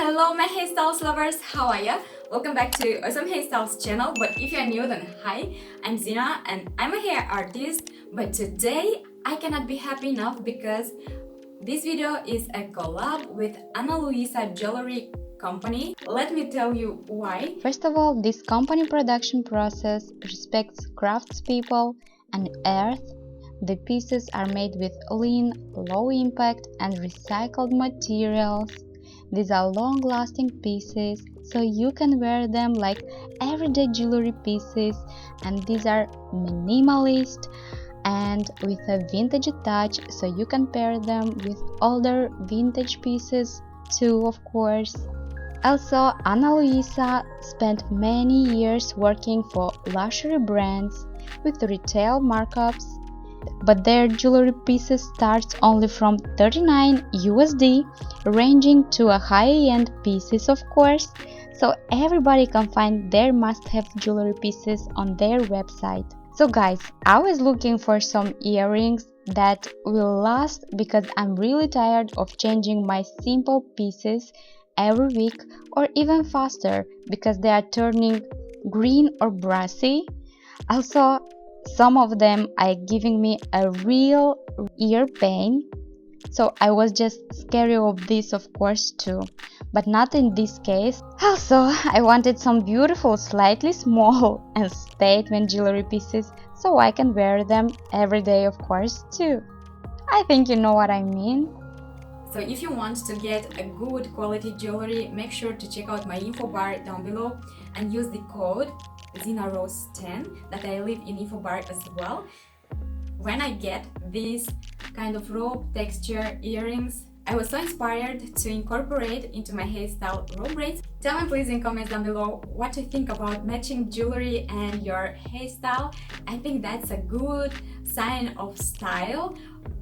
Hello my hairstyles lovers, how are ya? Welcome back to Awesome Hairstyles channel. But if you're new, then hi, I'm Zina and I'm a hair artist. But today I cannot be happy enough because this video is a collab with Luisa Jewelry company. Let me tell you why. First of all, this company production process respects craftspeople and earth. The pieces are made with lean, low impact and recycled materials. These are long-lasting pieces, so you can wear them like everyday jewelry pieces, and these are minimalist and with a vintage touch, so you can pair them with older vintage pieces too, of course. Also, Ana Luisa spent many years working for luxury brands with retail markups, but their jewelry pieces starts only from 39 USD, ranging to a high-end pieces, of course, so everybody can find their must-have jewelry pieces on their website. So guys, I was looking for some earrings that will last because I'm really tired of changing my simple pieces every week or even faster because they are turning green or brassy. Also, some of them are giving me a real ear pain, so I was just scared of this, of course, too, but not in this case. Also, I wanted some beautiful, slightly small and statement jewelry pieces so I can wear them every day, of course, too. I think you know what I mean. So if you want to get a good quality jewelry, make sure to check out my info bar down below and use the code ZinaRose10 that I leave in info bar as well. When I get these kind of rope texture earrings, I was so inspired to incorporate into my hairstyle rope braids. Tell me please in comments down below what you think about matching jewelry and your hairstyle. I think that's a good sign of style.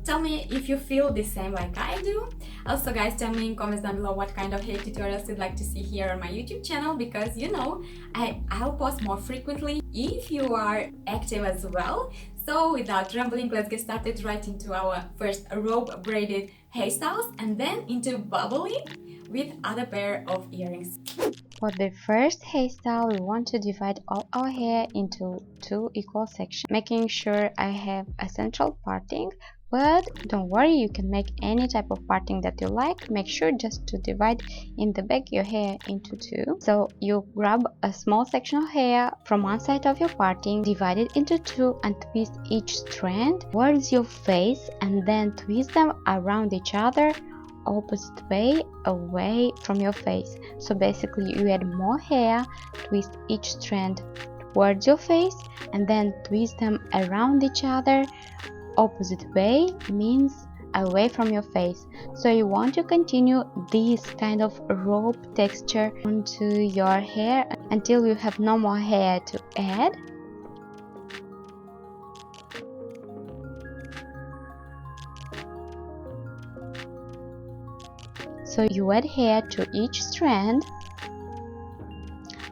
Tell me if you feel the same like I do. Also guys, tell me in comments down below what kind of hair tutorials you'd like to see here on my YouTube channel, because you know I'll post more frequently if you are active as well. So without rambling, let's get started right into our first rope braided hairstyles and then into bubbly with other pair of earrings. For the first hairstyle, we want to divide all our hair into two equal sections, making sure I have a central parting. But don't worry, you can make any type of parting that you like. Make sure just to divide in the back your hair into two. So you grab a small section of hair from one side of your parting, divide it into two and twist each strand towards your face and then twist them around each other opposite way away from your face. So basically you add more hair, twist each strand towards your face and then twist them around each other opposite way, means away from your face. So you want to continue this kind of rope texture onto your hair until you have no more hair to add. So you add hair to each strand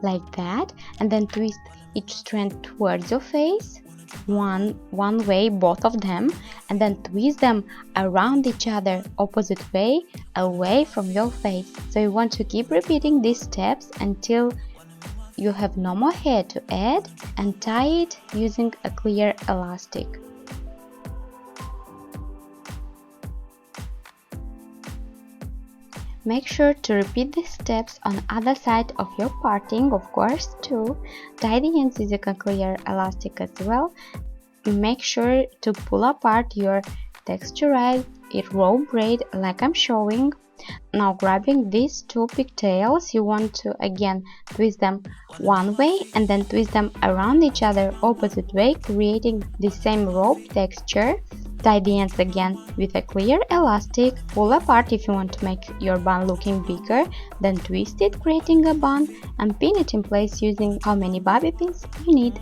like that and then twist each strand towards your face one way, both of them, and then twist them around each other opposite way away from your face. So you want to keep repeating these steps until you have no more hair to add, and tie it using a clear elastic. Make sure to repeat these steps on other side of your parting, of course, too. Tie the ends using a clear elastic as well. Make sure to pull apart your texturized rope braid like I'm showing. Now grabbing these two pigtails, you want to again twist them one way and then twist them around each other opposite way, creating the same rope texture. Tie the ends again with a clear elastic, pull apart if you want to make your bun looking bigger, then twist it creating a bun and pin it in place using how many bobby pins you need.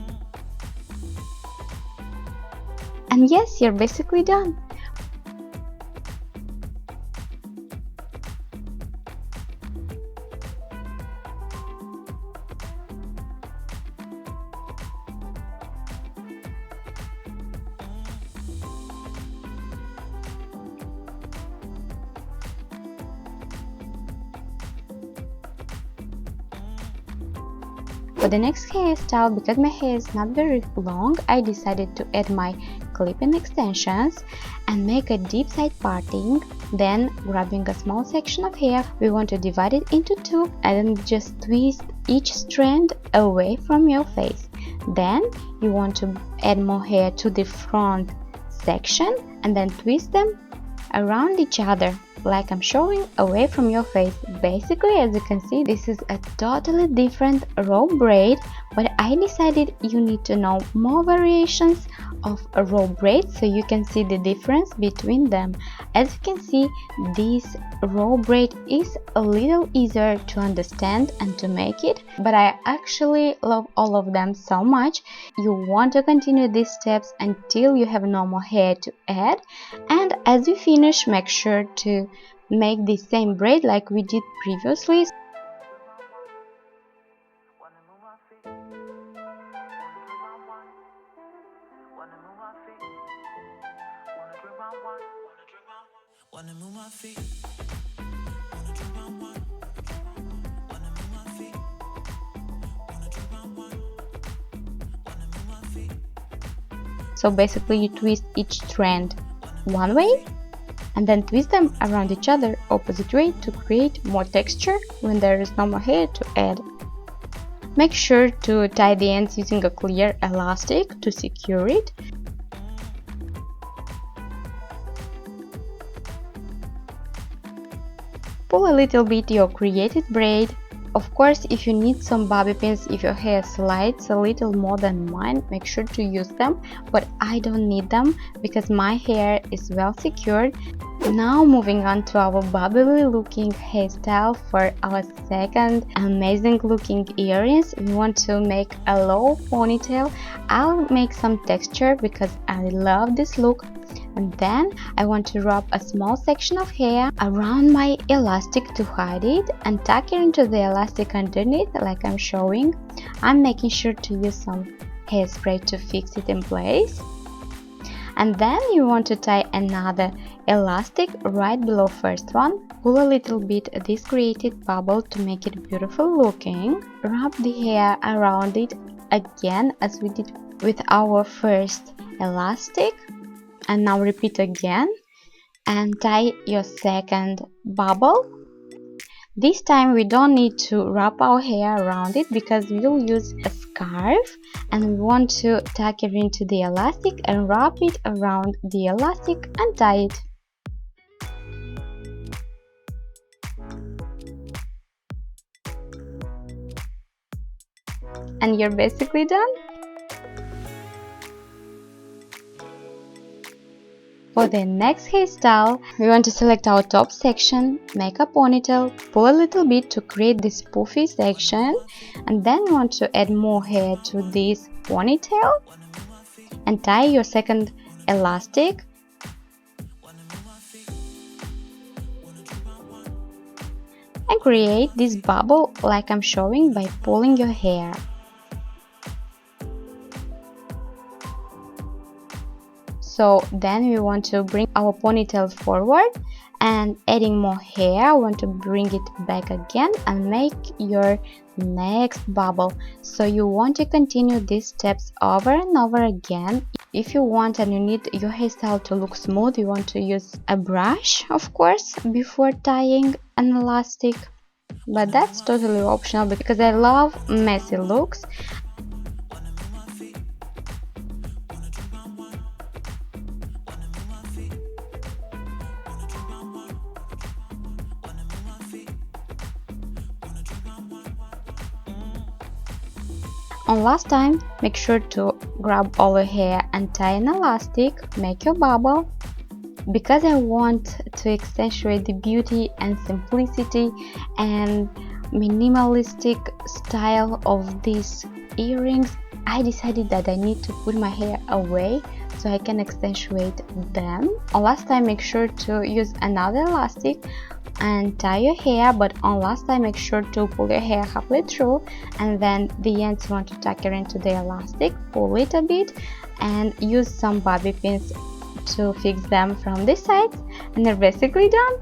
And yes, you're basically done. For the next hairstyle, because my hair is not very long, I decided to add my clip-in extensions and make a deep side parting. Then, grabbing a small section of hair, we want to divide it into two and just twist each strand away from your face. Then, you want to add more hair to the front section and then twist them around each other, like I'm showing, away from your face. Basically, as you can see, this is a totally different raw braid, but I decided you need to know more variations of a raw braid so you can see the difference between them. As you can see, this raw braid is a little easier to understand and to make it, but I actually love all of them so much. You want to continue these steps until you have no more hair to add, and as you finish, make sure to make the same braid like we did previously. So basically you twist each strand one way and then twist them around each other opposite way to create more texture when there is no more hair to add. Make sure to tie the ends using a clear elastic to secure it. Pull a little bit your created braid. Of course, if you need some bobby pins, if your hair slides a little more than mine, make sure to use them, but I don't need them because my hair is well secured. Now moving on to our bubbly looking hairstyle for our second amazing looking earrings. We want to make a low ponytail. I'll make some texture because I love this look. And then I want to wrap a small section of hair around my elastic to hide it and tuck it into the elastic underneath like I'm showing. I'm making sure to use some hairspray to fix it in place. And then you want to tie another elastic right below first one. Pull a little bit this created bubble to make it beautiful looking. Wrap the hair around it again as we did with our first elastic. And now repeat again and tie your second bubble. This time we don't need to wrap our hair around it because we'll use a scarf, and we want to tuck it into the elastic and wrap it around the elastic and tie it. And you're basically done. For the next hairstyle, we want to select our top section, make a ponytail, pull a little bit to create this poofy section, and then we want to add more hair to this ponytail and tie your second elastic. And create this bubble like I'm showing by pulling your hair. So then we want to bring our ponytail forward and adding more hair, I want to bring it back again and make your next bubble. So you want to continue these steps over and over again. If you want and you need your hairstyle to look smooth, you want to use a brush, of course, before tying an elastic. But that's totally optional because I love messy looks. On last time, make sure to grab all your hair and tie an elastic, make your bubble. Because I want to accentuate the beauty and simplicity and minimalistic style of these earrings, I decided that I need to put my hair away so I can accentuate them. On last time, make sure to use another elastic and tie your hair, but on last time make sure to pull your hair halfway through, and then the ends you want to tuck it into the elastic, pull it a bit and use some bobby pins to fix them from this side, and they're basically done.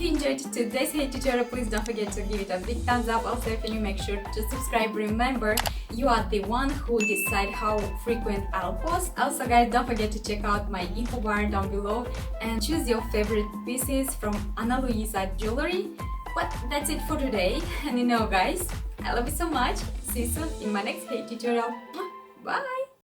you enjoyed today's hair tutorial, please don't forget to give it a big thumbs up. Also, if you're new, make sure to subscribe. Remember, you are the one who decide how frequent I'll post. Also guys, don't forget to check out my info bar down below and choose your favorite pieces from Luisa Jewelry. But that's it for today, and you know guys, I love you so much. See you soon in my next hair tutorial. Bye!